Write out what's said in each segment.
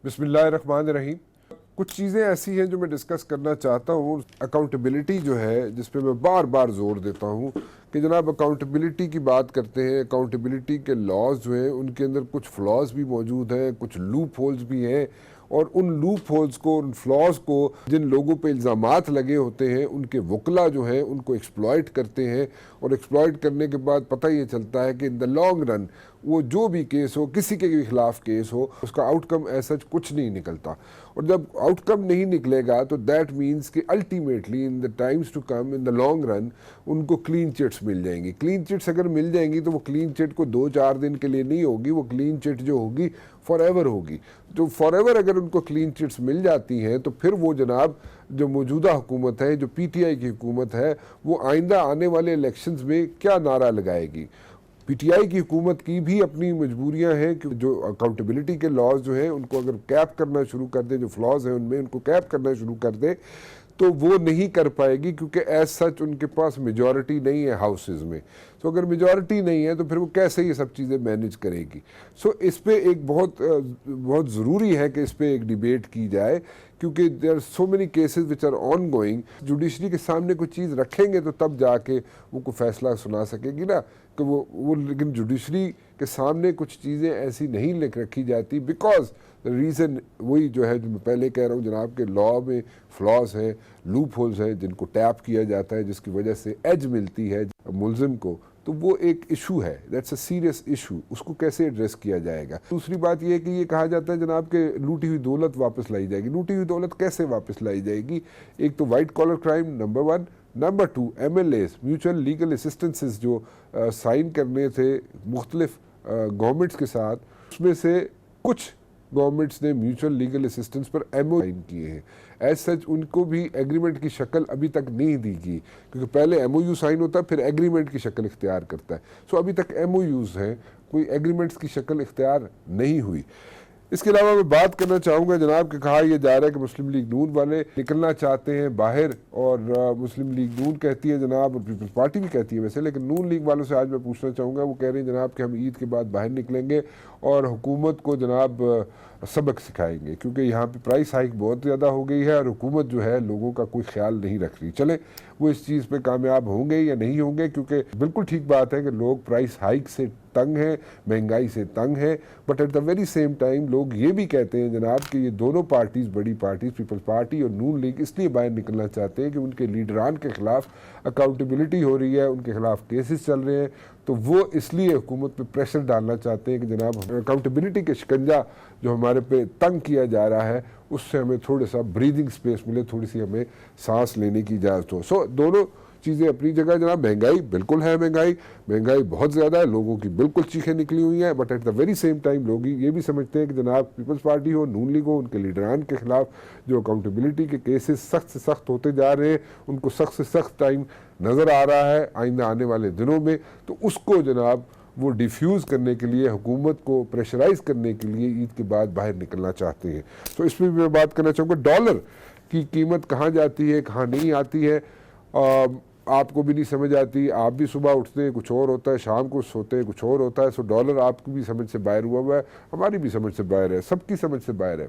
बिस्मिल्लाहिर्रहमानिर्रहीम। कुछ चीज़ें ऐसी हैं जो मैं डिस्कस करना चाहता हूँ। अकाउंटेबिलिटी जो है, जिस पे मैं बार बार जोर देता हूँ कि जनाब अकाउंटेबिलिटी की बात करते हैं। अकाउंटेबिलिटी के लॉज जो हैं उनके अंदर कुछ फ्लॉज भी मौजूद हैं, कुछ लूप होल्स भी हैं, और उन लूप होल्स को, उन फ्लॉज को, जिन लोगों पे इल्ज़ामात लगे होते हैं, उनके वकला जो हैं उनको एक्सप्लॉयट करते हैं। और एक्सप्लॉयट करने के बाद पता ये चलता है कि इन द लॉन्ग रन वो जो भी केस हो, किसी के भी खिलाफ केस हो, उसका आउटकम ऐसा कुछ नहीं निकलता। और जब आउटकम नहीं निकलेगा तो दैट मीन्स कि ultimately in the times to come, in the long run, उनको क्लीन चिट्स मिल जाएंगी। क्लीन चिट्स अगर मिल जाएंगी तो वो क्लीन चिट को 2-4 दिन के लिए नहीं होगी, वो क्लीन चिट जो होगी फॉर एवर होगी। तो फॉर एवर अगर उनको क्लीन चिट्स मिल जाती हैं तो फिर वो जनाब जो मौजूदा हुकूमत है, जो पीटीआई की हुकूमत है, वो आइंदा आने वाले इलेक्शंस में क्या नारा लगाएगी। पीटीआई की हुकूमत की भी अपनी मजबूरियां हैं कि जो अकाउंटेबिलिटी के लॉज जो हैं उनको अगर कैप करना शुरू कर दे, जो फ्लॉज हैं उनमें उनको कैप करना शुरू कर दे, तो वो नहीं कर पाएगी, क्योंकि एज सच उनके पास मेजॉरिटी नहीं है हाउसेज में। तो अगर मेजॉरिटी नहीं है तो फिर वो कैसे ये सब चीज़ें मैनेज करेगी। सो इस पे एक बहुत ज़रूरी है कि इस पे एक डिबेट की जाए, क्योंकि there are so many cases which are ongoing. Judiciary के सामने कोई चीज़ रखेंगे तो तब जाके वो कोई फैसला सुना सकेगी ना, कि वो लेकिन जुडिशरी के सामने कुछ चीज़ें ऐसी नहीं लिख रखी जाती, बिकॉज रीज़न वही जो है, जो मैं पहले कह रहा हूँ जनाब, के लॉ में फ्लॉज हैं, लूप होल्स हैं, जिनको टैप किया जाता है, जिसकी वजह से एज मिलती है मुलजिम को। तो वो एक इशू है, दैट्स अ सीरियस इशू। उसको कैसे एड्रेस किया जाएगा। दूसरी बात यह है कि ये कहा जाता है जनाब के लूटी हुई दौलत वापस लाई जाएगी। लूटी हुई दौलत कैसे वापस लाई जाएगी? एक तो white collar crime number 1, number 2 MLAs, mutual legal assistances, जो साइन करने थे मुख्तलिफ गवर्नमेंट्स के साथ, उसमें से कुछ गवर्नमेंट्स ने म्यूचुअल लीगल असिस्टेंस पर MOU साइन किए हैं। एज सच उनको भी एग्रीमेंट की शक्ल अभी तक नहीं दी गई, क्योंकि पहले MOU साइन होता है फिर एग्रीमेंट की शक्ल इख्तियार करता है। सो अभी तक MOUs हैं, कोई एग्रीमेंट्स की शक्ल इख्तियार नहीं हुई। इसके अलावा मैं बात करना चाहूँगा जनाब कि कहा यह जा रहा है कि मुस्लिम लीग नून वाले निकलना चाहते हैं बाहर, और मुस्लिम लीग नून कहती है जनाब, और पीपल्स पार्टी भी कहती है वैसे, लेकिन नून लीग वालों से आज मैं पूछना चाहूँगा। वो कह रहे हैं जनाब कि हम ईद के बाद बाहर निकलेंगे और हुकूमत को जनाब सबक सिखाएंगे, क्योंकि यहाँ पे प्राइस हाइक बहुत ज़्यादा हो गई है और हुकूमत जो है लोगों का कोई ख्याल नहीं रख रही। चले वो इस चीज़ पे कामयाब होंगे या नहीं होंगे, क्योंकि बिल्कुल ठीक बात है कि लोग प्राइस हाइक से तंग हैं, महंगाई से तंग हैं, but at the very same time लोग ये भी कहते हैं जनाब कि ये दोनों पार्टीज़, बड़ी पार्टीज़, पीपल्स पार्टी और नून लीग, इसलिए बाहर निकलना चाहते हैं कि उनके लीडरान के ख़िलाफ़ अकाउंटेबिलिटी हो रही है, उनके ख़िलाफ़ केसेस चल रहे हैं। तो वो इसलिए हुकूमत पे प्रेशर डालना चाहते हैं कि जनाब अकाउंटेबिलिटी के शिकंजा जो हमारे पे तंग किया जा रहा है, उससे हमें थोड़ा सा ब्रीदिंग स्पेस मिले, थोड़ी सी हमें सांस लेने की इजाज़त हो। सो दोनों चीज़ें अपनी जगह। जनाब महंगाई बिल्कुल है, महंगाई बहुत ज़्यादा है, लोगों की बिल्कुल चीखें निकली हुई हैं, but at the very same time लोग ये भी समझते हैं कि जनाब पीपल्स पार्टी हो, नून लीग हो, उनके लीडरान के खिलाफ जो अकाउंटेबिलिटी के केसेस सख्त से सख्त होते जा रहे हैं, उनको सख्त से सख्त टाइम नज़र आ रहा है आइंदा आने वाले दिनों में। तो उसको जनाब वो डिफ्यूज़ करने के लिए, हुकूमत को प्रेशराइज करने के लिए ईद के बाद बाहर निकलना चाहते हैं। तो इस पर भी मैं बात करना चाहूँगा। डॉलर की कीमत कहाँ जाती है, कहाँ नहीं आती है, आपको भी नहीं समझ आती। आप भी सुबह उठते हैं कुछ और होता है, शाम को सोते हैं कुछ और होता है। सो डॉलर आपकी भी समझ से बाहर हुआ है, हमारी भी समझ से बाहर है, सबकी समझ से बाहर है।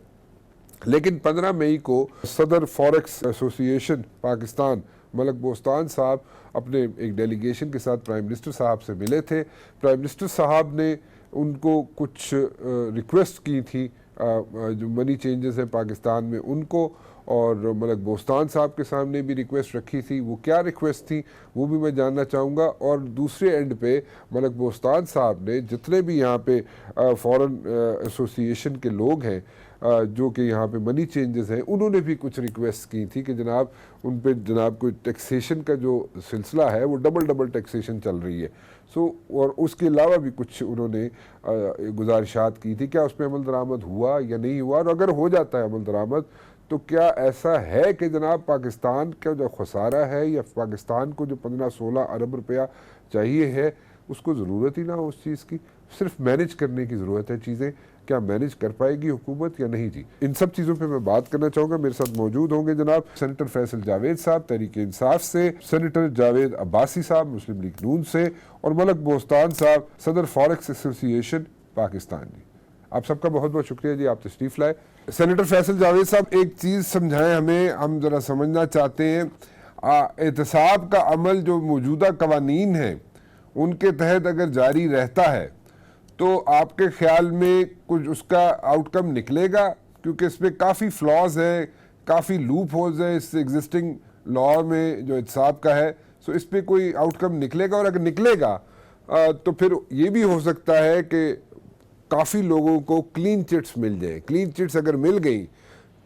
लेकिन 15 मई को सदर फॉरेक्स एसोसिएशन पाकिस्तान मलक बोस्तान साहब अपने एक डेलीगेशन के साथ प्राइम मिनिस्टर साहब से मिले थे। प्राइम मिनिस्टर साहब ने उनको कुछ रिक्वेस्ट की थी, जो मनी चेंजेस हैं पाकिस्तान में उनको, और मलक बोस्तान साहब के सामने भी रिक्वेस्ट रखी थी। वो क्या रिक्वेस्ट थी वो भी मैं जानना चाहूँगा। और दूसरे एंड पे मलक बोस्तान साहब ने जितने भी यहाँ पे फॉरेन एसोसिएशन के लोग हैं जो कि यहाँ पे मनी चेंजेस हैं, उन्होंने भी कुछ रिक्वेस्ट की थी कि जनाब उन पे जनाब कोई टैक्सेशन का जो सिलसिला है वो डबल टैक्सेशन चल रही है। सो और उसके अलावा भी कुछ उन्होंने गुजारिशात की थी, क्या उस पर अमल दरामद हुआ या नहीं हुआ, और अगर हो जाता है अमल दरामद तो क्या ऐसा है कि जनाब पाकिस्तान का जो खसारा है या पाकिस्तान को जो 15-16 अरब रुपया चाहिए है उसको ज़रूरत ही ना हो उस चीज़ की, सिर्फ मैनेज करने की ज़रूरत है चीज़ें। क्या मैनेज कर पाएगी हुकूमत या नहीं जी? इन सब चीज़ों पे मैं बात करना चाहूँगा। मेरे साथ मौजूद होंगे जनाब सेनेटर फैसल जावेद साहब तहरीक इंसाफ से, सेनेटर जावेद अब्बासी साहब मुस्लिम लीग नून से, और मलक बोस्तान साहब सदर फॉरेक्स एसोसिएशन पाकिस्तान। जी आप सबका बहुत बहुत शुक्रिया जी, आप तशरीफ़ लाए। सेनेटर फैसल जावेद साहब, एक चीज़ समझाएं हमें, हम ज़रा समझना चाहते हैं, एहतसाब का अमल जो मौजूदा कवानीन हैं उनके तहत अगर जारी रहता है तो आपके ख्याल में कुछ उसका आउटकम निकलेगा? क्योंकि इसमें काफ़ी फ्लॉज है, काफ़ी लूप होल्स है इस एग्जिस्टिंग लॉ में जो एहतसाब का है, सो इस पर कोई आउटकम निकलेगा? और अगर निकलेगा तो फिर ये भी हो सकता है कि काफ़ी लोगों को क्लीन चिट्स मिल जाए। क्लीन चिट्स अगर मिल गई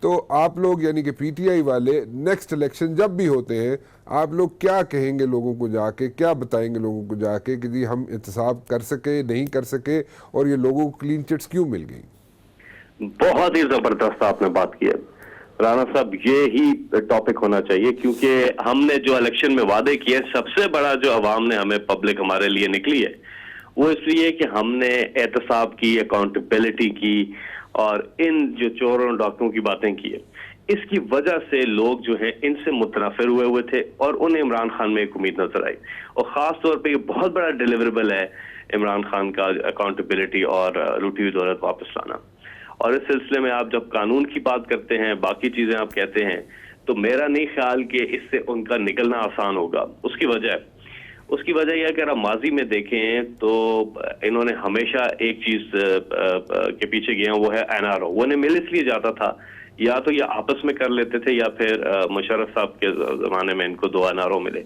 तो आप लोग यानी कि पीटीआई वाले नेक्स्ट इलेक्शन जब भी होते हैं, आप लोग क्या कहेंगे लोगों को जाके, क्या बताएंगे लोगों को जाके कि जी हम एहतसाब कर सके, नहीं कर सके, और ये लोगों को क्लीन चिट्स क्यों मिल गई? बहुत ही जबरदस्त आपने बात की है राना साहब, ये ही टॉपिक होना चाहिए, क्योंकि हमने जो इलेक्शन में वादे किए, सबसे बड़ा जो अवाम ने हमें पब्लिक हमारे लिए निकली है वो इसलिए कि हमने एहतसाब की, अकाउंटेबिलिटी की और इन जो चोरों और डॉक्टरों की बातें की है। इसकी वजह से लोग जो है इनसे मुतनफिर हुए थे और उन्हें इमरान खान में एक उम्मीद नजर आई, और खास तौर पे ये बहुत बड़ा डिलीवरेबल है इमरान खान का, अकाउंटेबिलिटी और लूटी हुई दौलत वापस लाना। और इस सिलसिले में आप जब कानून की बात करते हैं, बाकी चीजें आप कहते हैं, तो मेरा नहीं ख्याल कि इससे उनका निकलना आसान होगा। उसकी वजह यह कि अगर आप माजी में देखें तो इन्होंने हमेशा एक चीज के पीछे गए हैं, वो है एनआरओ। वो इन्हें मिल इसलिए जाता था, या तो ये आपस में कर लेते थे या फिर मुशर्रफ साहब के जमाने में इनको 2 एनआरओ मिले।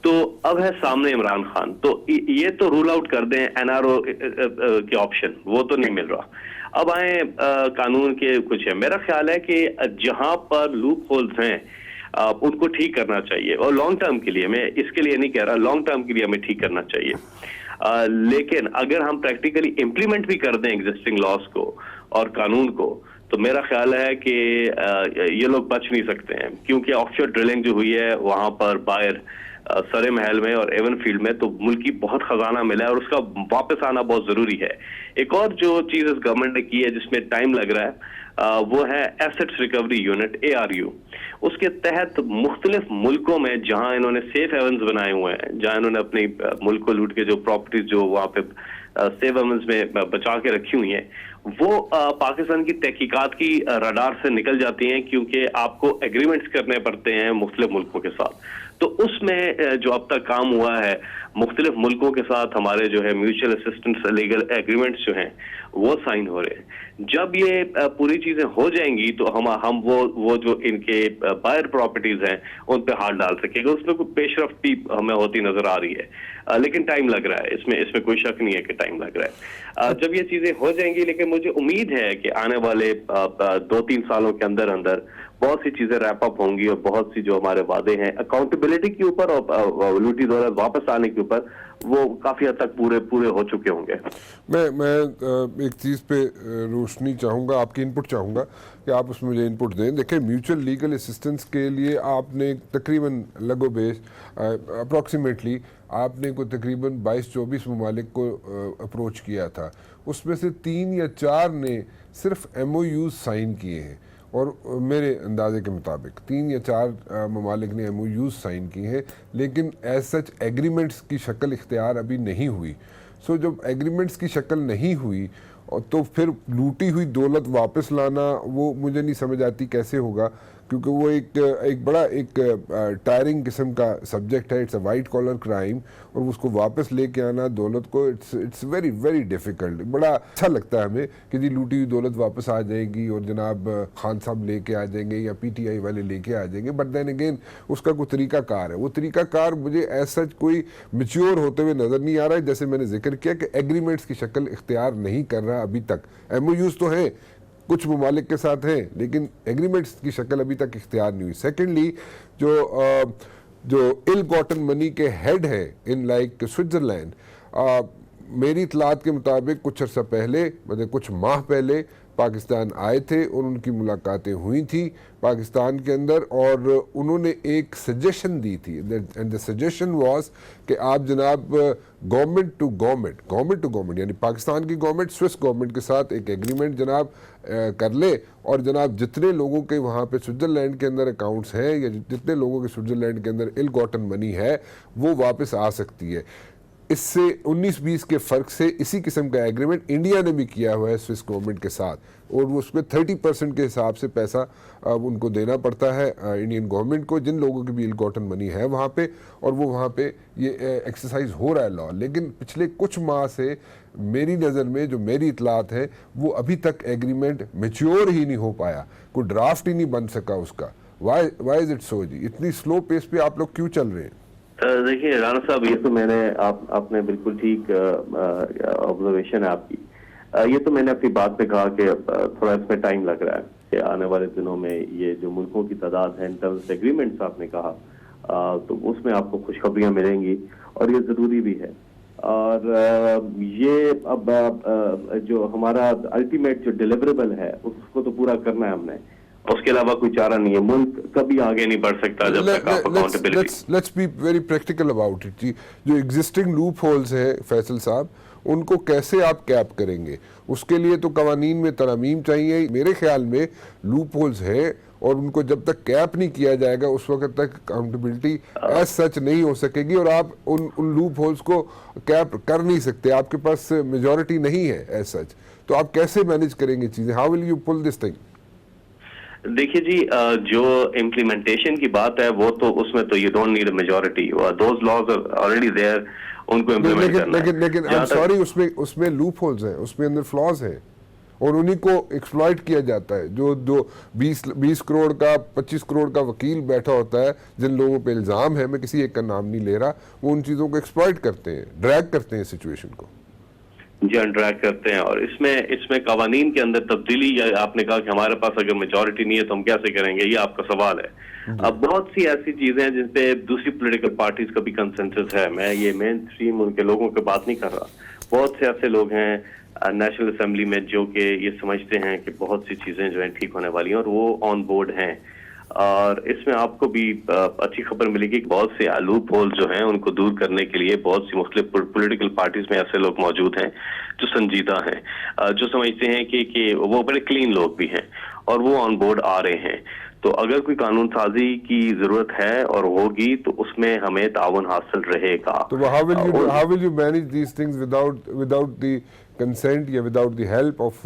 तो अब है सामने इमरान खान, तो ये तो रूल आउट कर दें एनआरओ के ऑप्शन, वो तो नहीं मिल रहा। अब आए कानून के कुछ है। मेरा ख्याल है कि जहां पर लूप होल्स हैं उनको ठीक करना चाहिए, और लॉन्ग टर्म के लिए, मैं इसके लिए नहीं कह रहा, लॉन्ग टर्म के लिए हमें ठीक करना चाहिए। लेकिन अगर हम प्रैक्टिकली इम्प्लीमेंट भी कर दें एग्जिस्टिंग लॉस को और कानून को, तो मेरा ख्याल है कि ये लोग बच नहीं सकते हैं, क्योंकि ऑफशोर ड्रिलिंग जो हुई है वहां पर बाहर सरे महल में और एवन फील्ड में तो मुल्क की बहुत खजाना मिला है और उसका वापस आना बहुत जरूरी है। एक और जो चीज इस गवर्नमेंट ने की है जिसमें टाइम लग रहा है वो है एसेट्स रिकवरी यूनिट, ARU। उसके तहत मुख्तलिफ मुल्कों में जहां इन्होंने सेफ हेवन्स बनाए हुए हैं, जहां इन्होंने अपने मुल्क को लूट के जो प्रॉपर्टीज जो वहां पे सेफ हेवन्स में बचा के रखी हुई हैं, वो पाकिस्तान की तहकीकात की रडार से निकल जाती हैं, क्योंकि आपको एग्रीमेंट्स करने पड़ते हैं मुख्तलिफ मुल्कों के साथ। तो उसमें जो अब तक काम हुआ है मुख्तलिफ मुल्कों के साथ, हमारे जो है म्यूचुअल असिस्टेंस लीगल एग्रीमेंट्स जो हैं वो साइन हो रहे हैं। जब ये पूरी चीजें हो जाएंगी तो हम वो जो इनके बायर प्रॉपर्टीज हैं उन पे हाथ डाल सकेंगे। उसमें कोई पेशरफ्त भी हमें होती नजर आ रही है, लेकिन टाइम लग रहा है, इसमें कोई शक नहीं है कि टाइम लग रहा है। जब ये चीजें हो जाएंगी, लेकिन मुझे उम्मीद है कि आने वाले 2-3 सालों के अंदर अंदर बहुत सी चीजें रैप अप होंगी और बहुत सी जो हमारे वादे हैं अकाउंटेबिलिटी के ऊपर और लूटी दौलत वापस आने के ऊपर, वो काफी हद तक पूरे हो चुके होंगे। मैं एक चीज़ पे रोशनी चाहूँगा, आपकी इनपुट चाहूँगा कि आप उसमें मुझे इनपुट दें। देखिए, म्यूचुअल लीगल असिस्टेंस के लिए आपने तकरीबन लगो बेस अप्रॉक्सीमेटली आपने को तकरीबन 22-24 ममालिक को अप्रोच किया था। उसमें से 3 या 4 ने सिर्फ MOU साइन किए हैं, और मेरे अंदाजे के मुताबिक 3 या 4 ममालिक ने MOU साइन किए हैं, लेकिन एज सच एग्रीमेंट्स की शक्ल इख्तियार अभी नहीं हुई। सो जब एग्रीमेंट्स की शक्ल नहीं हुई तो फिर लूटी हुई दौलत वापस लाना, वो मुझे नहीं समझ आती कैसे होगा, क्योंकि वो एक बड़ा टायरिंग किस्म का सब्जेक्ट है। It's a white collar crime, और उसको वापस लेके आना दौलत को, इट्स वेरी वेरी डिफ़िकल्ट। बड़ा अच्छा लगता है हमें कि जी लूटी हुई दौलत वापस आ जाएगी और जनाब खान साहब लेके आ जाएंगे या PTI वाले लेके आ जाएंगे, बट देन अगेन उसका कोई तरीक़ाकार है। वो तरीक़ाकार मुझे एज सच कोई मैच्योर होते हुए नज़र नहीं आ रहा है। जैसे मैंने जिक्र किया कि एग्रीमेंट्स की शक्ल इख्तियार नहीं कर रहा अभी तक। MOUs तो हैं, कुछ ममालिक के साथ हैं, लेकिन एग्रीमेंट्स की शक्ल अभी तक इख्तियार नहीं हुई। सेकेंडली, जो इल गॉटन मनी के हेड है इन लाइक स्विट्ज़रलैंड, मेरी इतलात के मुताबिक कुछ अर्सा पहले, मतलब कुछ माह पहले पाकिस्तान आए थे और उनकी मुलाकातें हुई थी पाकिस्तान के अंदर, और उन्होंने एक सजेशन दी थी, एंड द सजेशन वाज कि आप जनाब गवर्नमेंट टू गवर्नमेंट यानी पाकिस्तान की गवर्नमेंट स्विस गवर्नमेंट के साथ एक एग्रीमेंट जनाब कर ले, और जनाब जितने लोगों के वहाँ पे स्विट्ज़रलैंड के अंदर अकाउंट्स हैं या जितने लोगों के स्विट्ज़रलैंड के अंदर इल गॉटन मनी है वो वापस आ सकती है। इससे 19-20 के फर्क से इसी किस्म का एग्रीमेंट इंडिया ने भी किया हुआ है स्विस गवर्नमेंट के साथ, और वो उसमें 30% के हिसाब से पैसा उनको देना पड़ता है इंडियन गवर्नमेंट को, जिन लोगों की भी इल गॉटन मनी है वहाँ पे, और वो वहाँ पे ये एक्सरसाइज हो रहा है लॉ। लेकिन पिछले कुछ माह से मेरी नज़र में जो मेरी इतलात है वो अभी तक एग्रीमेंट मैच्योर ही नहीं हो पाया, कोई ड्राफ्ट ही नहीं बन सका उसका। वाई इज इट सो जी? इतनी स्लो पेस पे आप लोग क्यों चल रहे हैं? देखिए राणा साहब, ये तो मैंने आपने बिल्कुल ठीक ऑब्जर्वेशन है आपकी। ये तो मैंने अपनी बात में कहा कि थोड़ा इसमें टाइम लग रहा है कि आने वाले दिनों में ये जो मुल्कों की तादाद है इन टर्म्स एग्रीमेंट्स आपने कहा, तो उसमें आपको खुशखबरियां मिलेंगी और ये जरूरी भी है। और ये अब जो हमारा अल्टीमेट जो डिलीवरेबल है उसको तो पूरा करना है हमने, उसके अलावा कोई चारा नहीं है। मुल्क कभी आगे नहीं बढ़ सकता जब तक आप accountability. Let's be very practical about it ji. जो एग्जिस्टिंग लूप होल्स है फैसल साहब, उनको कैसे आप कैप करेंगे? उसके लिए तो कवानीन में तरमीम चाहिए। मेरे ख्याल में लूप होल्स है और उनको जब तक कैप नहीं किया जाएगा उस वक्त तक अकाउंटेबिलिटी एज सच नहीं हो सकेगी, और आप उन लूप होल्स को कैप कर नहीं सकते, आपके पास मेजॉरिटी नहीं है एज सच। तो आप कैसे मैनेज करेंगे चीजें? How will you pull this thing? देखिए जी, जो इम्प्लीमेंटेशन की बात है वो तो उसमें तो you don't need a majority, those laws are already there, उनको इम्प्लीमेंट करना है। लेकिन आई एम सॉरी, उसमें लूप होल्स हैं, उसमें अंदर फ्लॉज हैं, और उन्हीं को एक्सप्लॉइट किया जाता है। जो 20 करोड़ का 25 करोड़ का वकील बैठा होता है, जिन लोगों पे इल्जाम है, मैं किसी एक का नाम नहीं ले रहा, वो उन चीजों को एक्सप्लॉइट करते हैं, ड्रैग करते हैं सिचुएशन को जी, अनट्रैक करते हैं। और इसमें कवानीन के अंदर तब्दीली, या आपने कहा कि हमारे पास अगर मेजॉरिटी नहीं है तो हम कैसे करेंगे, ये आपका सवाल है। अब बहुत सी ऐसी चीजें हैं जिन पे दूसरी पॉलिटिकल पार्टीज का भी कंसेंसस है। मैं ये मेन स्ट्रीम उनके लोगों की बात नहीं कर रहा। बहुत से ऐसे लोग हैं नेशनल असेंबली में जो कि ये समझते हैं कि बहुत सी चीजें जो हैं ठीक होने वाली हैं और वो ऑन बोर्ड हैं। और इसमें आपको भी अच्छी खबर मिलेगी कि बहुत से लूप होल जो हैं उनको दूर करने के लिए बहुत सी मुख्तलिफ पॉलिटिकल पार्टीज में ऐसे लोग मौजूद हैं जो संजीदा हैं, जो समझते हैं कि वो बड़े क्लीन लोग भी हैं और वो ऑन बोर्ड आ रहे हैं। तो अगर कोई कानून साजी की जरूरत है और होगी तो उसमें हमें ताउन हासिल रहेगा। तो how will you manage these things without the consent या without the help of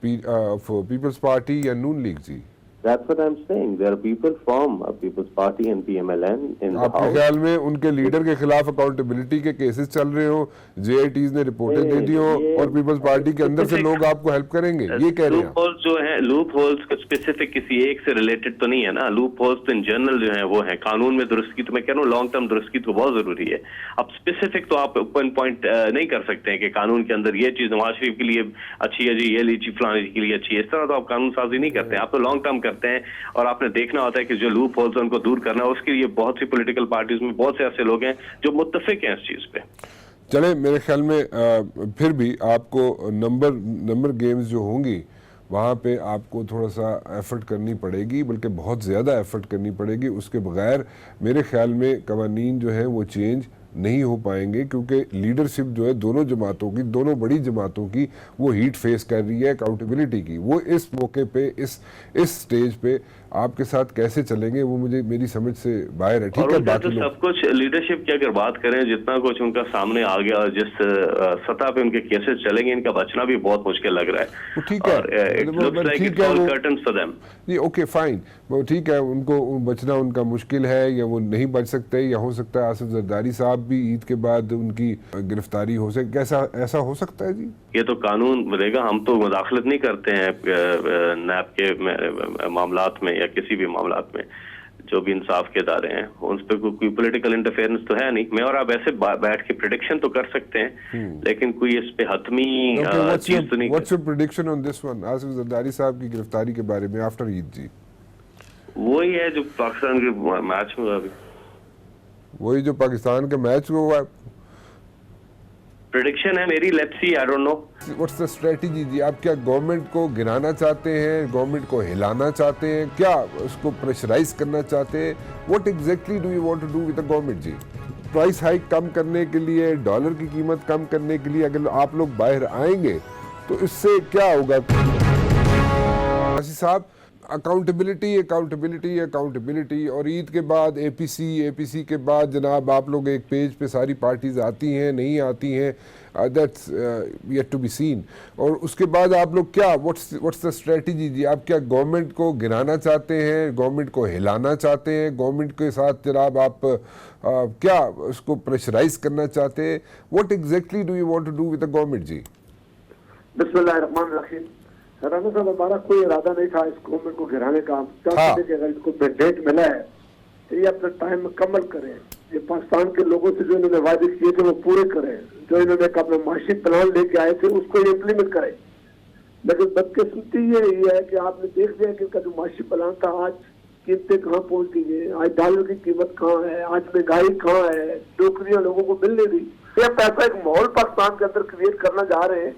People's Party या Noon League ji? That's what I'm saying. There are people from People's Party and PMLN in the आपके House. ख्याल में उनके लीडर के खिलाफ अकाउंटेबिलिटी के केसेस चल रहे हो, जेआईटीज ने रिपोर्टें दे दी हो, और पीपल्स पार्टी के अंदर से लोग आपको हेल्प करेंगे, ये कह रहे हैं? लूप होल्स जो है, लूप होल्स स्पेसिफिक किसी एक से रिलेटेड तो नहीं है ना। लूप होल्स तो इन जनरल जो है वो है कानून में दुरुस्ती। तो मैं कह रहा हूँ लॉन्ग टर्म दुरुस्ती तो बहुत जरूरी है। अब स्पेसिफिक तो आप पॉइंट नहीं कर सकते हैं कि कानून के अंदर ये चीज नवाज शरीफ के लिए अच्छी है जी, ये लीची फलाने के लिए अच्छी है। इस तरह तो आप कानून साजी नहीं करते हैं, आप तो लॉन्ग टर्म करते हैं। और आपने देखना होता है कि जो लूप होल्स उनको दूर करना है, उसके लिए बहुत सी पॉलिटिकल पार्टीज में बहुत से ऐसे लोग हैं जो मुत्तफिक हैं इस चीज पे। चले, मेरे ख्याल में फिर भी आपको नंबर गेम्स जो होंगी वहाँ पे आपको थोड़ा सा एफर्ट करनी पड़ेगी, बल्कि बहुत ज़्यादा एफर्ट करनी पड़ेगी। उसके बगैर मेरे ख्याल में कवानीन जो है वो चेंज नहीं हो पाएंगे, क्योंकि लीडरशिप जो है दोनों जमातों की, दोनों बड़ी जमातों की, वो हीट फेस कर रही है अकाउंटेबिलिटी की। वो इस मौके पे इस स्टेज पे आपके साथ कैसे चलेंगे वो मेरी समझ से बाहर है। ठीक है, बाकी तो सब कुछ लीडरशिप की अगर बात करें, जितना कुछ उनका सामने आ गया और जिस सतह पे उनके केसेस चलेंगे, इनका बचना भी बहुत मुश्किल लग रहा है। ठीक है, ये ओके फाइन, वो ठीक है, उनको बचना उनका मुश्किल है या वो नहीं बच सकते, या हो सकता है आसिफ जरदारी साहब भी ईद के बाद उनकी गिरफ्तारी हो सके। कैसा ऐसा हो सकता है जी? ये तो कानून बोलेगा, हम तो मुदाखलत नहीं करते हैं नैब के मामलात में या किसी भी मामलात में। जो भी इंसाफ के इदारे हैं उन पर कोई पॉलिटिकल इंटरफेरेंस तो है नहीं। मैं और आप ऐसे बैठ के प्रेडिक्शन तो कर सकते हैं, लेकिन कोई इस पे हतमी चीज तो नहीं। What's your prediction on this one, Asif Zardari साहब की गिरफ्तारी के बारे में आफ्टर ईद जी? वही है जो पाकिस्तान के मैच में अभी, वही जो पाकिस्तान के मैच में हुआ। प्रेडिक्शन है मेरी, let's see, I don't know. What's the strategy ji? आप क्या गवर्नमेंट को गिराना चाहते हैं, गवर्नमेंट को हिलाना चाहते हैं, क्या उसको प्रेशराइज करना चाहते हैं? What exactly do you want to do with the government ji? Price hike कम करने के लिए, डॉलर की कीमत कम करने के लिए अगर आप लोग बाहर आएंगे तो इससे क्या होगा? साहब, अकाउंटेबिलिटी अकाउंटेबिलिटी अकाउंटेबिलिटी, और ईद के बाद एपीसी के बाद जनाब आप लोग एक पेज पे सारी पार्टीज आती हैं नहीं आती हैं, that's yet to be seen. और उसके बाद आप लोग क्या, व्हाट्स द स्ट्रेटजी जी? आप क्या गवर्नमेंट को गिराना चाहते हैं, गवर्नमेंट को हिलाना चाहते हैं, गवर्नमेंट के साथ जनाब आप क्या उसको प्रेशराइज करना चाहते हैं? What exactly do you want to do with the government ji? बिस्मिल्लाहिर्रहमानिर्रहीम। राना साहब, हमारा कोई इरादा नहीं था इस गवर्नमेंट को गिराने का। हम चाहते थे कि अगर इसको मैंडेट मिला है तो ये अपने टाइम मुकम्मल करें, ये पाकिस्तान के लोगों से जो इन्होंने वादे किए थे वो पूरे करें, जो इन्होंने अपना माशी प्लान लेके आए थे उसको ये इम्प्लीमेंट करें। लेकिन बदकिस्मती ये है कि आपने देख लिया कि इनका जो माशी प्लान था, आज कीमतें कहाँ पहुंच गई है, आज डॉलर की कीमत कहाँ है, आज महंगाई कहाँ है, नौकरियां लोगों को मिल नहीं रही। ये पैसा एक माहौल पाकिस्तान के अंदर क्रिएट करना जा रहे हैं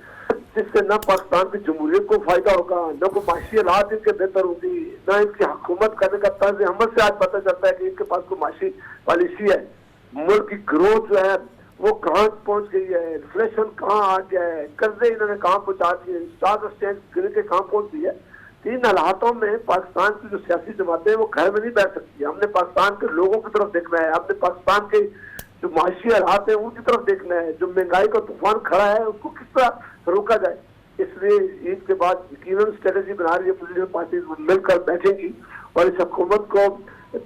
जिससे न पाकिस्तान की जमहूरियत को फायदा होगा, न कोई माशी हालात इनके बेहतर होगी, न इनकी हुकूमत करने का तर्ज अमल से आज पता चलता है कि इनके पास कोई माशी पॉलिसी है। मुल्क की ग्रोथ जो है वो कहाँ पहुंच गई है, इन्फ्लेशन कहाँ आ गया है, कर्जे इन्होंने कहाँ पहुंचा दिए, स्टॉक एक्सचेंज गिर के कहाँ पहुंच गई है। इन हालातों में पाकिस्तान की जो सियासी जमातें वो घर में नहीं बैठ सकती। हमने पाकिस्तान के लोगों की तरफ देखना है, हमने पाकिस्तान के जो माशी हालात है उनकी तरफ देखना है, जो महंगाई का तूफान खड़ा है उसको किस तरह रोका जाए। इसलिए ईद के बाद यकीनन स्ट्रेटेजी बना रही है पोलिटिकल पार्टीज मिलकर बैठेंगी और इस हुकूमत को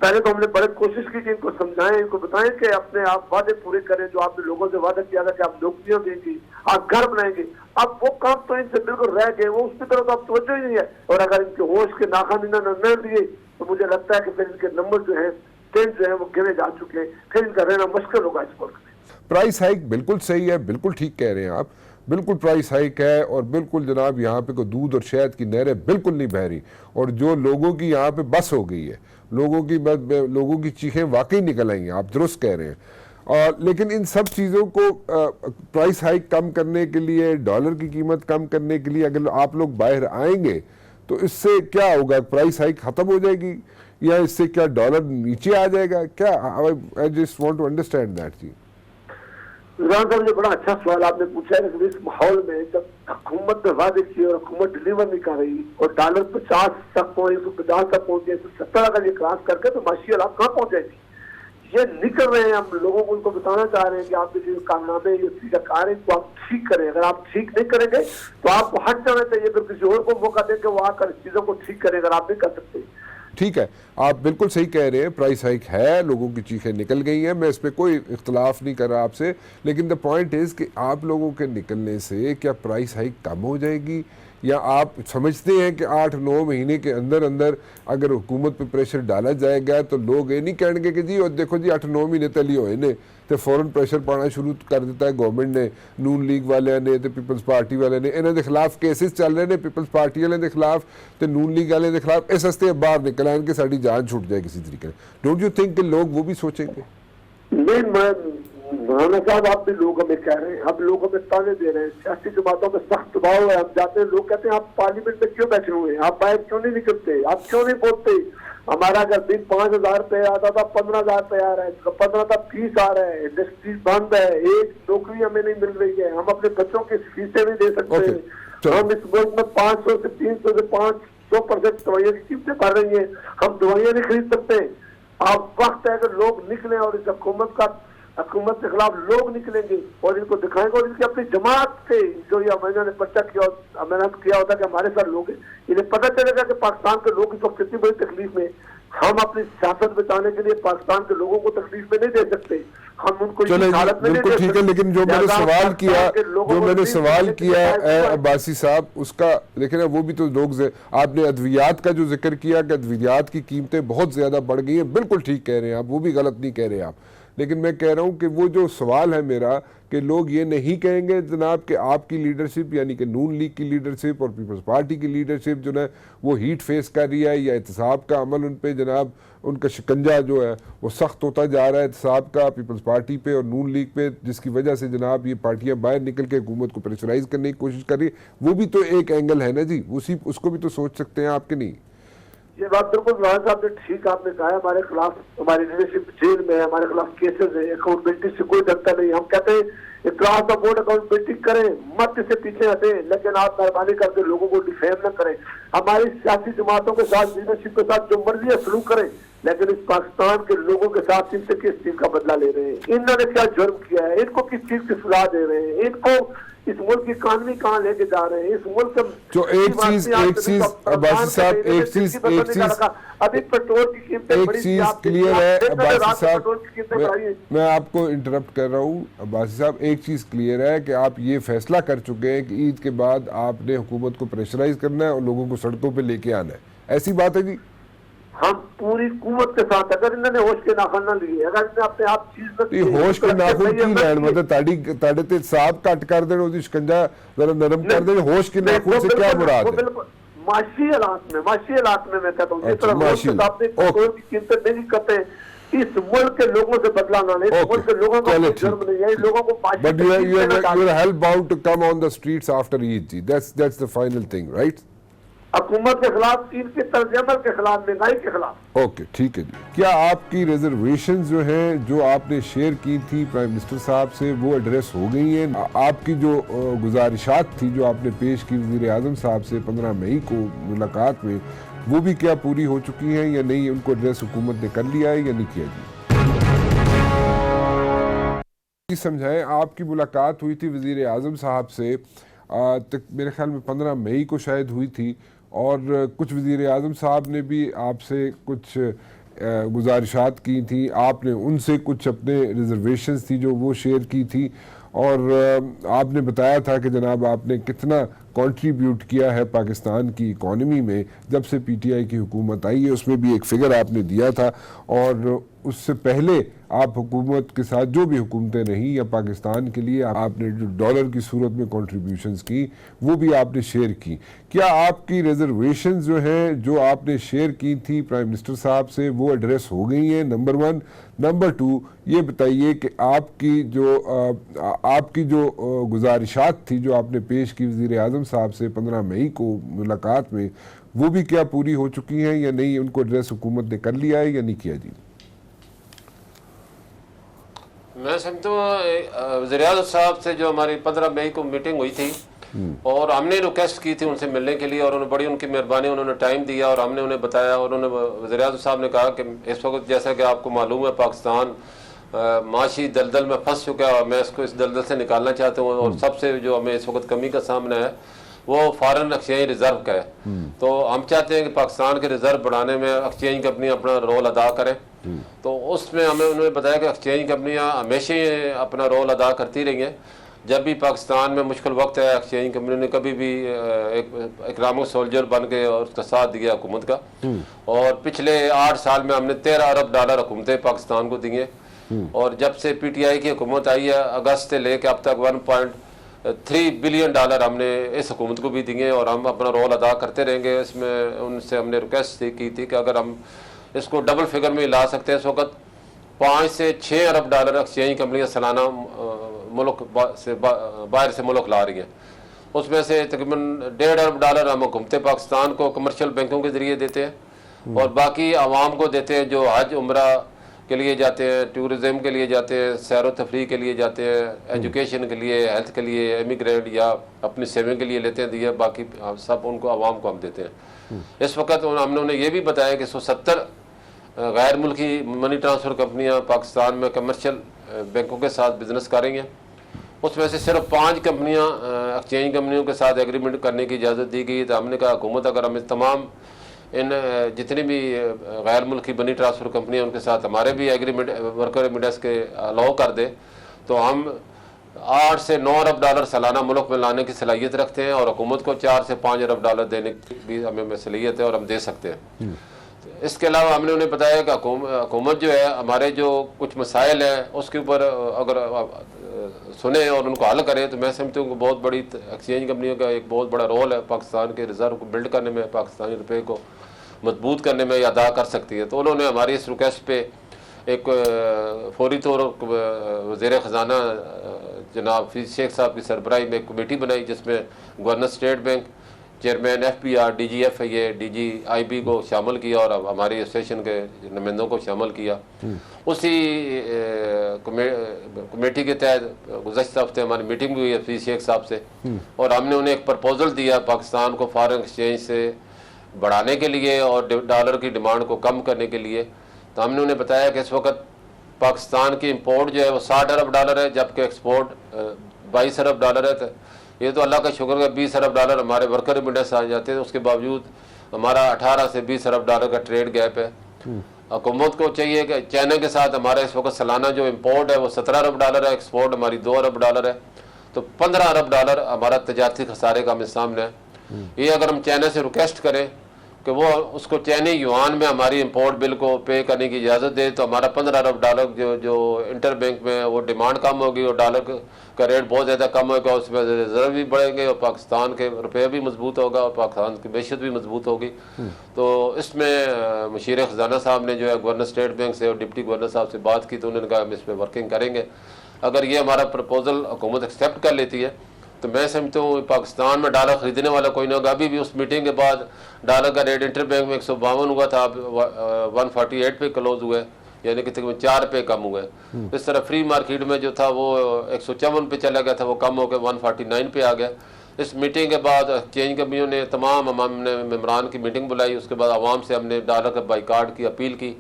पहले तो हमने बड़ी कोशिश की कि इनको समझाएं, इनको बताएं कि अपने आप वादे पूरे करें जो आपने लोगों से वादा किया था कि आप नौकरियां देंगी, आप घर बनाएंगे। अब वो काम तो इनसे बिल्कुल रह गए, वो उसकी तरफ अब तवज्जो ही नहीं है। और अगर इनके होश के नाकाम इन्होंने न दिए तो मुझे लगता है कि फिर इनके नंबर जो है ट्रेंड जो है वो गिरे जा चुके हैं, फिर इनका रहना मुश्किल होगा इस मुल्क में। प्राइस हाइक बिल्कुल सही है, बिल्कुल ठीक कह रहे हैं आप, बिल्कुल प्राइस हाइक है। और बिल्कुल जनाब यहाँ पे कोई दूध और शहद की नहरें बिल्कुल नहीं बह रही, और जो लोगों की यहाँ पे बस हो गई है, लोगों की चीखें वाकई निकल आई हैं, आप दुरुस्त कह रहे हैं। और लेकिन इन सब चीज़ों को प्राइस हाइक कम करने के लिए, डॉलर की कीमत कम करने के लिए अगर आप लोग बाहर आएंगे तो इससे क्या होगा? प्राइस हाइक ख़त्म हो जाएगी या इससे क्या डॉलर नीचे आ जाएगा? क्या I just want to understand that ji. Imran साहब, ये बड़ा अच्छा सवाल आपने पूछा है। लेकिन इस माहौल में जब हुकूमत ने वादे किए और हुकूमत डिलीवर नहीं कर रही और डॉलर 50 तक पहुंचे, 150 तक पहुंचे, 170 अगर ये क्रॉस करके तो माशी हालात कहाँ पहुंच जाएगी? ये निकल रहे हैं, हम लोगों को उनको बताना चाह रहे हैं कि आपके जो कारनामे ये सीधा कार है इसको आप ठीक करें। अगर आप ठीक नहीं करेंगे तो आपको हट जाना चाहिए, फिर किसी और को मौका दें कि वो आकर इस चीजों को ठीक करें, अगर आप नहीं कर सकते। ठीक है, आप बिल्कुल सही कह रहे हैं, प्राइस हाइक है, लोगों की चीखें निकल गई हैं, मैं इस पर कोई इख्तलाफ नहीं कर रहा आपसे। लेकिन द पॉइंट इज़ कि आप लोगों के निकलने से क्या प्राइस हाइक कम हो जाएगी, या आप समझते हैं कि 8-9 महीने के अंदर अंदर अगर हुकूमत पे प्रेशर डाला जाएगा तो लोग ये नहीं कहेंगे कि जी और देखो जी 8-9 महीने तली होए ने तो फौरन प्रेशर पाना शुरू कर देता है गवर्नमेंट ने, नून लीग वाले ने तो पीपल्स पार्टी वाले ने, इन्होंने खिलाफ केसेस चल रहे हैं पीपल्स पार्टी वाले के खिलाफ तो नून लीग वाले के खिलाफ, इस हस्ते बाहर निकल आए कि साड़ी जान छूट जाए किसी तरीके से। डोंट यू थिंक कि लोग वो भी सोचेंगे? नहीं, राना साहब, आप भी लोग हमें कह रहे हैं, हम लोग हमें ताने दे रहे हैं, सियासी जमातों में सख्त दबाव है। हम जाते हैं, लोग कहते हैं आप पार्लियामेंट में क्यों बैठे हुए हैं, आप बाहर क्यों नहीं निकलते, आप क्यों नहीं बोलते? हमारा अगर दिन 5,000 रुपये आता था 15,000 रुपये आ रहा है, 15 का फीस आ रहा है, इंडस्ट्री बंद है, एक नौकरी हमें नहीं मिल रही है, हम अपने बच्चों की फीसें नहीं दे सकते। हम इस मुल्क में 500 से 300 से 500% दवाइयों की कीमतें बढ़ रही है, हम दवाइयाँ नहीं खरीद सकते। अब वक्त है अगर लोग निकले और इस हुकूमत के खिलाफ लोग निकलेंगे और इनको दिखाएंगे और इनकी अपनी जमात से जो ये मैंने पर्चा किया, मेहनत किया होता कि हमारे साथ लोग हैं, इन्हें पता चलेगा कि पाकिस्तान के लोग इस वक्त कितनी बड़ी तकलीफ में। हम अपनी सियासत बचाने के लिए पाकिस्तान के लोगों को तकलीफ में नहीं दे सकते, हम उनको हालत में नहीं दे सकते। ठीक है, लेकिन जो मैंने सवाल किया अब्बासी साहब, उसका देखिए वो भी तो लोग, आपने अद्वियात का जो जिक्र किया कि अद्वियात की कीमतें बहुत ज्यादा बढ़ गई हैं, बिल्कुल ठीक कह रहे हैं आप, वो भी गलत नहीं कह रहे आप। लेकिन मैं कह रहा हूं कि वो जो सवाल है मेरा कि लोग ये नहीं कहेंगे जनाब कि आपकी लीडरशिप यानी कि नून लीग की लीडरशिप और पीपल्स पार्टी की लीडरशिप जो है वो हीट फेस कर रही है, या एहतसाब का अमल उन पे जनाब उनका शिकंजा जो है वो सख्त होता जा रहा है एहतसाब का पीपल्स पार्टी पे और नून लीग पे, जिसकी वजह से जनाब ये पार्टियां बाहर निकल के हुकूमत को प्रेशराइज करने की कोशिश कर रही है। वो भी तो एक एंगल है ना जी, उसको भी तो सोच सकते हैं आपके नहीं? ये बात बिल्कुल राणा साहब ने ठीक आपने कहा है। हमारे खिलाफ हमारी लीडरशिप जेल में है, हमारे खिलाफ केसेस है, अकाउंटेबिलिटी से कोई डरता नहीं। हम कहते हैं क्लास द बोर्ड अकाउंटेबिलिटी करें, मत इससे पीछे हटे, लेकिन आप मेहरबानी करके लोगों को डिफेम न करें। हमारी सियासी जमातों के साथ, लीडरशिप के साथ जो मर्जी है सलूक करें, लेकिन इस पाकिस्तान के लोगों के साथ इनसे किस चीज का बदला ले रहे हैं? इन्होंने क्या जुर्म किया है? इनको किस चीज की सलाह दे रहे हैं? इनको इस मुल्क की इकॉनमी कहाँ लेके जा रहे हैं? इस मुल्क जो एक चीज अब्बासी साहब, एक चीज अभी पेट्रोल की कीमतें बड़ी क्लियर है अब्बासी साहब, मैं आपको इंटरप्ट कर रहा हूँ। अब्बासी साहब, एक चीज क्लियर है कि आप ये फैसला कर चुके हैं कि ईद के बाद आपने हुकूमत को प्रेशराइज करना है और लोगों को सड़कों पे लेके आना है, ऐसी बात है जी? हम पूरी कुवत के साथ, अगर इन्होंने होश के नाखन ना लिए, अगर इन्हें अपने आप चीज होश के नाखन की लैंड मतलब ताड़ी ते सांप कट कर देने, उसकी शिकंजा जरा नरम कर देने, होश के नाखून से क्या मुराद है? माशी हालात में मैं कहता हूँ, जिस तरह होश के साथ की कीमत नहीं करते, इस मुल्क के लोगों से बदला ना ले, इस मुल्क के लोगों को जुर्म नहीं है, लोगों को माशी। But you are hell bound to come on the streets after Eid ji. That's the final thing, right? हुकूमत के खिलाफ, इनके तर्जमल के खिलाफ, महंगाई के खिलाफ। ओके, ठीक है जी। क्या आपकी रिजर्वेशन जो है, जो आपने शेयर की थी प्राइम मिनिस्टर साहब से, वो एड्रेस हो गई हैं? आपकी जो गुजारिशात थी जो आपने पेश की वज़ीर आज़म साहब से 15 मई को मुलाकात में, वो भी क्या पूरी हो चुकी हैं या नहीं? उनको एड्रेस हुकूमत ने कर लिया है या नहीं किया जी? समझाएं, आपकी मुलाकात हुई थी वज़ीर आज़म साहब से मेरे ख्याल में 15 मई को शायद हुई थी, और कुछ वज़ीर आज़म साहब ने भी आपसे कुछ गुजारिशात की थी, आपने उनसे कुछ अपने रिजर्वेशंस थी जो वो शेयर की थी, और आपने बताया था कि जनाब आपने कितना कंट्रीब्यूट किया है पाकिस्तान की इकॉनमी में जब से पीटीआई की हुकूमत आई है, उसमें भी एक फिगर आपने दिया था। और उससे पहले आप हुकूमत के साथ जो भी हुकूमतें रहीं या पाकिस्तान के लिए आपने जो डॉलर की सूरत में कंट्रीब्यूशंस की, वो भी आपने शेयर की। क्या आपकी रिजर्वेशन जो हैं, जो आपने शेयर की थी प्राइम मिनिस्टर साहब से, वो एड्रेस हो गई हैं? नंबर 1। नंबर 2, ये बताइए कि आपकी जो गुजारिशात थी जो आपने पेश की वज़ीर आज़म साहब से 15 मई को मुलाकात में, वो भी क्या पूरी हो चुकी हैं या नहीं? उनको एड्रेस हुकूमत ने कर लिया है या नहीं किया जी? मैं समझता हूँ वज़ीर आज़म साहब से जो हमारी 15 मई को मीटिंग हुई थी, और हमने रिक्वेस्ट की थी उनसे मिलने के लिए, और उन्होंने बड़ी उनकी मेहरबानी, उन्होंने टाइम दिया और हमने उन्हें बताया। और उन्होंने वज़ीर आज़म साहब ने कहा कि इस वक्त जैसा कि आपको मालूम है पाकिस्तान माशी दलदल में फंस चुका है और मैं इसको इस दलदल से निकालना चाहता हूँ, और सबसे जो हमें इस वक्त कमी का सामना है वो फॉरेन एक्सचेंज रिजर्व का है। तो हम चाहते हैं कि पाकिस्तान के रिजर्व बढ़ाने में एक्सचेंज कंपनी अपना रोल अदा करें। तो उसमें हमें उन्होंने बताया कि एक्सचेंज कंपनियां हमेशा ही अपना रोल अदा करती रही हैं। जब भी पाकिस्तान में मुश्किल वक्त है, एक्सचेंज कंपनी ने कभी भी एक इकनॉमिक सोल्जर बन के और उसका साथ दिया हुकूमत का। और पिछले 8 साल में हमने 13 अरब डॉलर हुकूमतें पाकिस्तान को दिए, और जब से पीटीआई की हुकूमत आई है अगस्त से लेकर अब तक 1.3 बिलियन डॉलर हमने इस हुकूमत को भी दिए, और हम अपना रोल अदा करते रहेंगे। इसमें उनसे हमने रिक्वेस्ट की थी कि अगर हम इसको डबल फिगर में ला सकते हैं, इस वक्त 5 से 6 अरब डॉलर एक्सचेंज कंपनियां सालाना मुल्क से बाहर से मुल्क ला रही हैं। उसमें से तकरीबन 1.5 अरब डॉलर हम हुकूमत पाकिस्तान को कमर्शियल बैंकों के जरिए देते हैं, और बाकी आवाम को देते हैं जो हज उम्रा के लिए जाते हैं, टूरिज़म के लिए जाते हैं, सैर व तफरीह के लिए जाते हैं, एजुकेशन के लिए, हेल्थ के लिए, इमिग्रेंट या अपनी सेविंग के लिए लेते हैं दिए, बाकी सब उनको आवाम को हम देते हैं। इस वक्त हमने उन्हें यह भी बताया कि 170 गैर मुल्की मनी ट्रांसफ़र कंपनियां पाकिस्तान में कमर्शियल बैंकों के साथ बिजनेस कर रही हैं। उसमें से सिर्फ 5 कंपनियां एक्सचेंज कंपनियों के साथ एग्रीमेंट करने की इजाज़त दी गई। तो हमने कहा हुकूमत अगर हमें तमाम इन जितनी भी गैर मुल्की मनी ट्रांसफ़र कंपनियां उनके साथ हमारे भी एग्रीमेंट वर्कर एमिडेंस के अलाउ कर दे, तो हम 8 से 9 अरब डॉलर सालाना मुल्क में लाने की सलाहियत रखते हैं, और हुकूमत को 4 से 5 अरब डॉलर देने की भी हमें सलाहियत है और हम दे सकते हैं। इसके अलावा हमने उन्हें बताया कि हुकूमत जो है हमारे जो कुछ मसाइल हैं उसके ऊपर अगर सुने और उनको हल करे, तो मैं समझता हूँ कि बहुत बड़ी एक्सचेंज कंपनियों का एक बहुत बड़ा रोल है पाकिस्तान के रिजर्व को बिल्ड करने में, पाकिस्तानी रुपये को मजबूत करने में अदा कर सकती है। तो उन्होंने हमारी इस रिक्वेस्ट पे एक फौरी तौर वज़ीर ख़जाना जनाब फीस शेख साहब की सरबराही में एक कमेटी बनाई, जिसमें governor state bank, chairman FPR, DGFIA, DGIB को शामिल किया और अब हमारी एसोसिएशन के नुमाइंदों को शामिल किया। उसी कमेटी के तहत गुज़श्ता हफ्ते हमारी मीटिंग भी हुई है शेख साहब से, और हमने उन्हें एक प्रपोजल दिया पाकिस्तान को फॉरेन एक्सचेंज से बढ़ाने के लिए और डॉलर की डिमांड को कम करने के लिए। तो हमने उन्हें बताया कि इस वक्त पाकिस्तान की इंपोर्ट जो है वो 60 अरब डॉलर है, जबकि एक्सपोर्ट 22 अरब डॉलर है। तो ये तो अल्लाह का शुक्र है 20 अरब डॉलर हमारे वर्कर रेमिटेंस आ जाते हैं, उसके बावजूद हमारा 18 से 20 अरब डॉलर का ट्रेड गैप है। हुकूमत को चाहिए कि चाइना के साथ हमारा इस वक्त सालाना जो इंपोर्ट है वो 17 अरब डॉलर है, एक्सपोर्ट हमारी 2 अरब डॉलर है, तो 15 अरब डॉलर हमारा तजारती खसारे का हमें सामने है। ये अगर हम चाइना से रिक्वेस्ट करें कि वो उसको चाइनी युआन में हमारी इंपोर्ट बिल को पे करने की इजाज़त दे, तो हमारा 15 अरब डॉलर जो इंटर बैंक में वो डिमांड कम होगी और डॉलर का रेट बहुत ज़्यादा कम होगा, उसमें रिजर्व भी बढ़ेंगे और पाकिस्तान के रुपये भी मजबूत होगा और पाकिस्तान की मैशत भी मजबूत होगी। तो इसमें मुशीर ख़जाना साहब ने जो है गवर्नर स्टेट बैंक से और डिप्टी गवर्नर साहब से बात की, तो उन्होंने कहा हम इस पर वर्किंग करेंगे। अगर ये हमारा प्रपोजल हुकूमत एक्सेप्ट कर लेती है तो मैं समझता हूँ पाकिस्तान में डॉलर ख़रीदने वाला कोई ना होगा। अभी भी उस मीटिंग के बाद डॉलर का रेट इंटर बैंक में 152 हुआ था, अब 148 पे क्लोज हुआ है, यानी कि तकरीबन 4 रुपये कम हुए। इस तरह फ्री मार्केट में जो था वो 154 पे चला गया था, वो कम हो गया 149 पे आ गया। इस मीटिंग के बाद एक्सचेंज कंपनियों ने तमाम हमने मेम्बरान की मीटिंग बुलाई, उसके बाद आवाम से हमने डॉलर के बाइकाट की अपील की,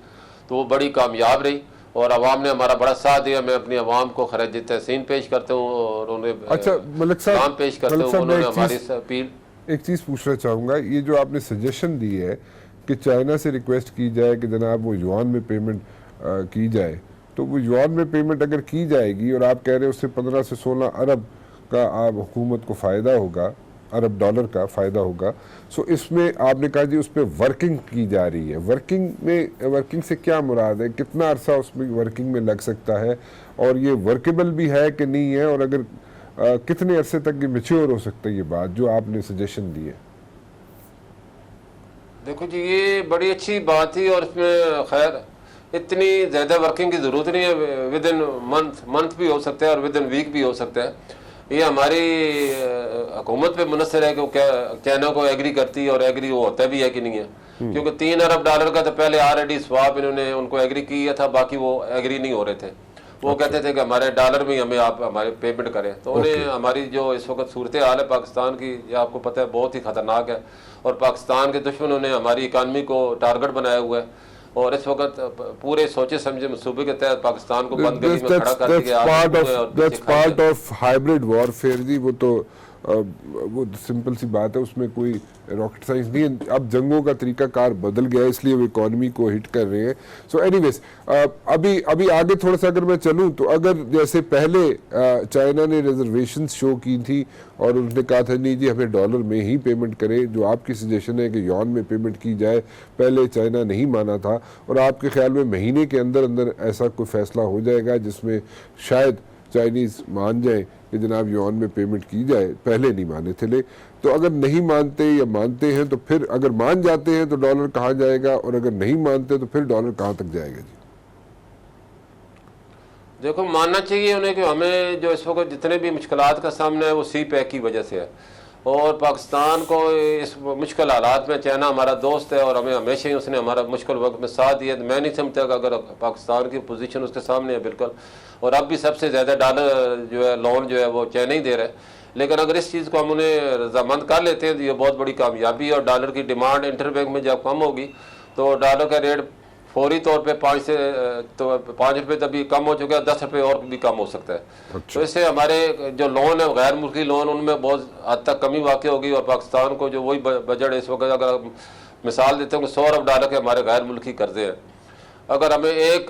तो वो बड़ी कामयाब रही और अवाम ने हमारा बड़ा साथ दिया। मैं अपनी अवाम को खराज तहसीन पेश करता हूँ और उन्हें अच्छा मलिक साहब पेश करते हूँ, उन्होंने हमारी अपील। एक चीज़ पूछना चाहूँगा, ये जो आपने सजेशन दी है कि चाइना से रिक्वेस्ट की जाए कि जनाब वो युआन में पेमेंट की जाए, तो वो युआन में पेमेंट अगर की जाएगी और आप कह रहे हो उससे 15 से 16 अरब का आप हुकूमत को फ़ायदा होगा, अरब डॉलर का फ़ायदा होगा, सो इसमें आपने कहा जी उस पर वर्किंग की जा रही है। वर्किंग से क्या मुराद है, कितना अरसा उसमें वर्किंग में लग सकता है और ये वर्केबल भी है कि नहीं है, और अगर कितने अरसे तक ये मेच्योर हो सकता है, ये बात जो आपने सजेशन दी है? देखो जी ये बड़ी अच्छी बात थी और इसमें खैर इतनी ज़्यादा वर्किंग की ज़रूरत नहीं है, विद इन मंथ भी हो सकता है और विद इन वीक भी हो सकता है। ये हमारी हुकूमत पे मुनसर है कि क्या चाइना को एग्री करती है और एग्री वो होता भी है कि नहीं है, क्योंकि 3 अरब डॉलर का तो पहले ऑलरेडी स्वाप इन्होंने उनको एग्री किया था, बाकी वो एग्री नहीं हो रहे थे। वो कहते थे कि हमारे डॉलर में हमें आप हमारे पेमेंट करें। तो उन्हें हमारी जो इस वक्त सूरत हाल है पाकिस्तान की, ये आपको पता है बहुत ही ख़तरनाक है और पाकिस्तान के दुश्मनों ने हमारी इकानमी को टारगेट बनाया हुआ है और इस वक्त पूरे सोचे समझे मंसूबे के तहत पाकिस्तान को बंद गली में खड़ा कर दिया। That's part of hybrid warfare ji, वो सिंपल सी बात है, उसमें कोई रॉकेट साइंस नहीं है। अब जंगों का तरीका कार बदल गया है, इसलिए वो इकॉनमी को हिट कर रहे हैं। सो एनीवेज अभी आगे थोड़ा सा अगर मैं चलूं तो अगर जैसे पहले चाइना ने रिजर्वेशन शो की थी और उन्होंने कहा था नहीं जी हमें डॉलर में ही पेमेंट करें, जो आपकी सजेशन है कि युआन में पेमेंट की जाए, पहले चाइना नहीं माना था, और आपके ख्याल में महीने के अंदर अंदर ऐसा कोई फैसला हो जाएगा जिसमें शायद चाइनीज़ मान जाए कि जनाब युआन में पेमेंट की जाए? पहले नहीं माने थे, तो अगर नहीं मानते या मानते हैं तो फिर अगर मान जाते हैं तो डॉलर कहाँ जाएगा, और अगर नहीं मानते तो फिर डॉलर कहाँ तक जाएगा? जी देखो मानना चाहिए उन्हें कि हमें जो इस वक्त जितने भी मुश्किलात का सामना है वो सी पैक की वजह से है, और पाकिस्तान को इस मुश्किल हालात में चाइना हमारा दोस्त है और हमें हमेशा ही उसने हमारा मुश्किल वक्त में साथ दिया। मैं नहीं समझता कि अगर पाकिस्तान की पोजीशन उसके सामने है बिल्कुल, और अब भी सबसे ज़्यादा डॉलर जो है लोन जो है वो चाइना ही दे रहा है, लेकिन अगर इस चीज़ को हम उन्हें रजामंद कर लेते हैं तो ये बहुत बड़ी कामयाबी है। और डॉलर की डिमांड इंटर बैंक में जब कम होगी तो डॉलर का रेट फौरी तौर पे 5 रुपये तक भी कम हो चुका है, 10 रुपये और भी कम हो सकता है। अच्छा। तो इससे हमारे जो लोन है गैर मुल्की लोन उनमें बहुत हद तक कमी वाक़ होगी, और पाकिस्तान को जो वही बजट इस वक्त अगर मिसाल देते हैं 100 अरब डॉलर के हमारे गैर मुल्की कर्जे हैं, अगर हमें $1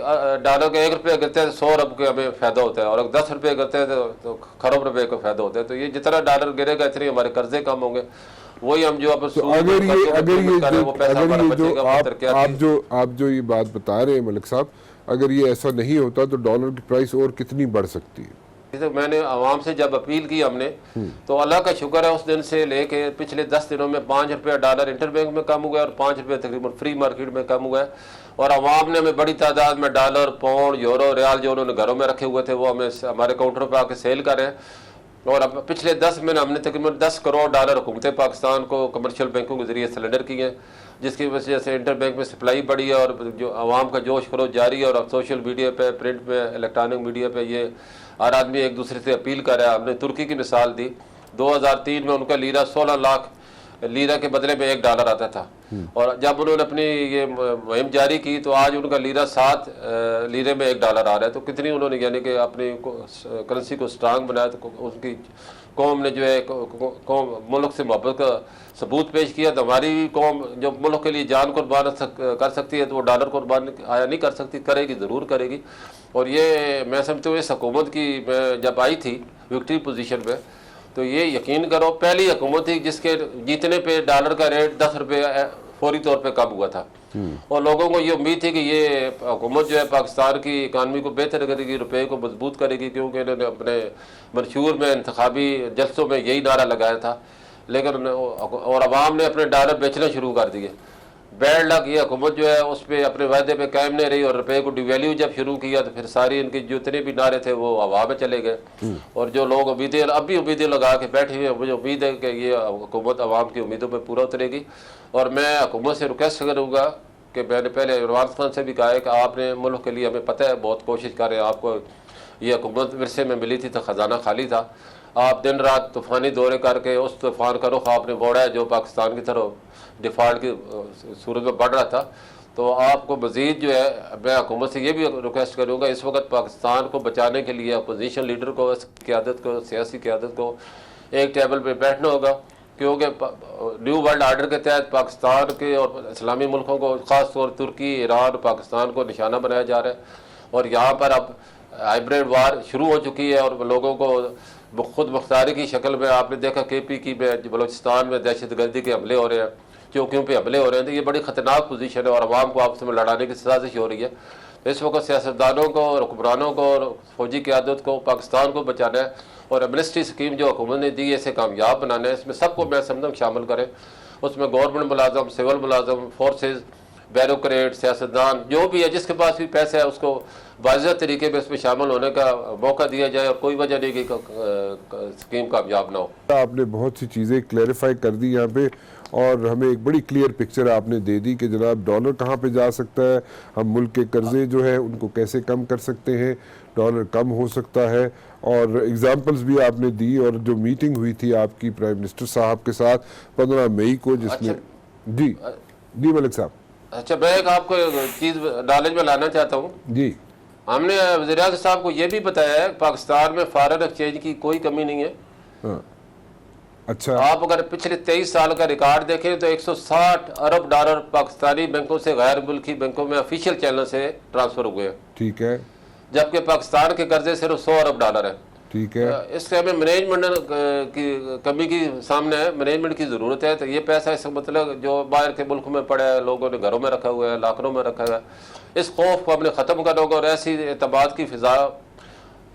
का 1 रुपया गिरते हैं तो 100 अरब के हमें फ़ायदा होता है, और अगर 10 रुपये गिरते हैं तो खरब रुपये का फ़ायदा होता है। तो ये जितना डॉलर गिरेगा इतने हमारे कर्जे कम होंगे, वही हम जो आप जो ये बात बता रहे हैं मलिक साहब, अगर ये ऐसा नहीं होता तो डॉलर की प्राइस और कितनी बढ़ सकती है? तो मैंने आवाम से जब अपील की हमने, तो अल्लाह का शुक्र है उस दिन से लेके पिछले 10 दिनों में 5 रुपया डॉलर इंटर बैंक में कम हुआ है और 5 रुपये तकरीबन फ्री मार्केट में कम हुआ है, और आवाम ने हमें बड़ी तादाद में डॉलर, पाउंड, यूरो, रियाल जो उन्होंने घरों में रखे हुए थे वो हमें हमारे काउंटर पर आके सेल कर रहे हैं। और अब पिछले 10 महीने हमने तकरीबन $10 करोड़ हुकूमत पाकिस्तान को कमर्शियल बैंकों के ज़रिए सिलेंडर किए हैं, जिसकी वजह से इंटर बैंक में सप्लाई बढ़ी है और जो आवाम का जोश खरोश जारी है। और अब सोशल मीडिया पे, प्रिंट में, इलेक्ट्रॉनिक मीडिया पे ये हर आदमी एक दूसरे से अपील कर रहा है। हमने तुर्की की मिसाल दी, 2003 में उनका लीरा 16 लाख लीरा के बदले में $1 आता था, और जब उन्होंने अपनी ये मुहिम जारी की तो आज उनका लीरा 7 लीरे में $1 आ रहा है। तो कितनी उन्होंने यानी कि अपनी करेंसी को स्ट्रांग बनाया, तो उनकी कौम ने जो है कौम मुल्क से मोहब्बत का सबूत पेश किया। तो हमारी कौम जो मुल्क के लिए जान कुर्बान कर सकती है तो वो डॉलर कुर्बान आया नहीं कर सकती, करेगी, ज़रूर करेगी। और ये मैं समझता हूँ इस हुकूमत की, मैं जब आई थी विक्ट्री पोजीशन में, तो ये यकीन करो पहली हुकूमत थी जिसके जीतने पे डॉलर का रेट 10 रुपये फौरी तौर पे कम हुआ था। और लोगों को ये उम्मीद थी कि ये हुकूमत जो है पाकिस्तान की इकानमी को बेहतर करेगी, रुपये को मजबूत करेगी, क्योंकि इन्होंने अपने मंशूर में इंतखाबी जलसों में यही नारा लगाया था। लेकिन और अवाम ने अपने डॉलर बेचना शुरू कर दिए। बैड लक ये हुकूमत जो है उस पर अपने वायदे पे कायम नहीं रही, और रुपये को डिवैल्यू जब शुरू किया तो फिर सारी इनके जितने भी नारे थे वो हवा में चले गए। और जो लोग उम्मीदें अब भी उम्मीदें लगा के बैठे हुए हैं, मुझे उम्मीद है कि ये हुकूमत अवाम की उम्मीदों पर पूरा उतरेगी। और मैं हुकूमत से रिक्वेस्ट करूँगा कि मैंने पहले इमरान खान से भी कहा है कि आपने मुल्क के लिए, हमें पता है बहुत कोशिश कर रहे हैं, आपको ये हुकूमत विरसे में मिली थी तो ख़जाना खाली था, आप दिन रात तूफ़ानी दौरे करके उस तूफ़ान का रुख आपने बोड़ा है जो पाकिस्तान की तरफ डिफ़ॉल्ट की सूरत में बढ़ रहा था। तो आपको मज़ीद जो है, मैं हुकूमत से ये भी रिक्वेस्ट करूँगा, इस वक्त पाकिस्तान को बचाने के लिए अपोजिशन लीडर को, क़यादत को, सियासी क़यादत को एक टेबल पर बैठना होगा, क्योंकि न्यू वर्ल्ड आर्डर के तहत पाकिस्तान के और इस्लामी मुल्कों को, ख़ास तौर तुर्की, ईरान, पाकिस्तान को निशाना बनाया जा रहा है। और यहाँ पर अब हाइब्रिड वार शुरू हो चुकी है और लोगों को खुद मुख्तारी की शक्ल में, आपने देखा KP की में बलूचिस्तान में दहशतगर्दी के हमले हो रहे हैं, चौकियों पे हमले हो रहे हैं। तो ये बड़ी ख़तरनाक पोजीशन है और अवाम को आपस में लड़ाने की साजिश हो रही है। तो इस वक्त सियासतदानों को, हुक्मरानों को और फौजी क़यादत को पाकिस्तान को बचाना है, और एमनेस्टी स्कीम जो हुकूमत ने दी है इसे कामयाब बनाना है। इसमें सबको मैं समझता हूँ शामिल करें, उसमें गवर्नमेंट मुलाजम, सिविल मुलाजम, फोर्सेज, ब्यूरोक्रेट, सियासतदान, जो भी है, जिसके पास भी पैसा है उसको वाज़ेह तरीके में इसमें शामिल होने का मौका दिया जाए, और कोई वजह नहीं कि स्कीम कामयाब ना हो। आपने बहुत सी चीज़ें क्लैरिफाई कर दी यहाँ पे, और हमें एक बड़ी क्लियर पिक्चर आपने दे दी कि जनाब डॉलर कहाँ पे जा सकता है, हम मुल्क के कर्जे जो है उनको कैसे कम कर सकते हैं, डॉलर कम हो सकता है, और एग्जांपल्स भी आपने दी। और जो मीटिंग हुई थी आपकी प्राइम मिनिस्टर साहब के साथ 15 मई को, जिसमें जी मलिक साहब। अच्छा, मैं एक आपको चीज़ नॉलेज में लाना चाहता हूँ जी। हमने वज़ीर-ए-आज़म साहब को ये भी बताया है पाकिस्तान में फॉरेन एक्सचेंज की कोई कमी नहीं है। हाँ। अच्छा, आप अगर पिछले 23 साल का रिकॉर्ड देखें तो $160 अरब पाकिस्तानी बैंकों से गैर मुल्की बैंकों में ऑफिशियल चैनल से ट्रांसफर हुए हैं। ठीक है। जबकि पाकिस्तान के कर्जे सिर्फ $100 अरब है। ठीक है। इससे हमें मैनेजमेंट की कमी की सामने है, मैनेजमेंट की ज़रूरत है। तो ये पैसा इसका मतलब जो बाहर के मुल्क में पड़ा है, लोगों ने घरों में रखा हुआ है, लाकरों में रखा हुआ है, इस खौफ को हमने ख़त्म करना होगा और ऐसी एतमाद की फ़िज़ा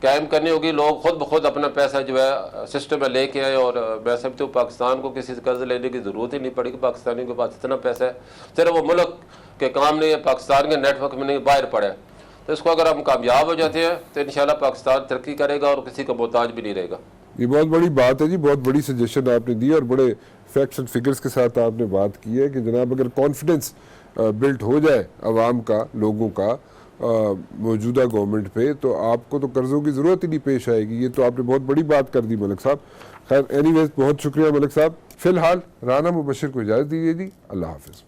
कायम करनी होगी। लोग खुद ब खुद अपना पैसा जो है सिस्टम में लेके आए, और मैं समझता हूँ पाकिस्तान को किसी से कर्ज लेने की ज़रूरत ही नहीं पड़ेगी। पाकिस्तानियों के पास इतना पैसा है, सिर्फ वो मुल्क के काम नहीं है, पाकिस्तान के नेटवर्क में नहीं, बाहर पड़ा है। तो इसको अगर हम कामयाब हो जाते हैं तो इंशाल्लाह पाकिस्तान तरक्की करेगा और किसी का मोहताज भी नहीं रहेगा। ये बहुत बड़ी बात है जी, बहुत बड़ी सजेशन आपने दी और बड़े फैक्ट्स एंड फिगर्स के साथ आपने बात की है कि जनाब अगर कॉन्फिडेंस बिल्ट हो जाए आवाम का, लोगों का मौजूदा गवर्नमेंट पे, तो आपको तो कर्जों की ज़रूरत ही नहीं पेश आएगी। ये तो आपने बहुत बड़ी बात कर दी मलिक साहब। खैर एनीवेज बहुत शुक्रिया मलिक साहब। फ़िलहाल राना मुबशिर को इजाज़त दीजिए जी, अल्लाह हाफ़िज़।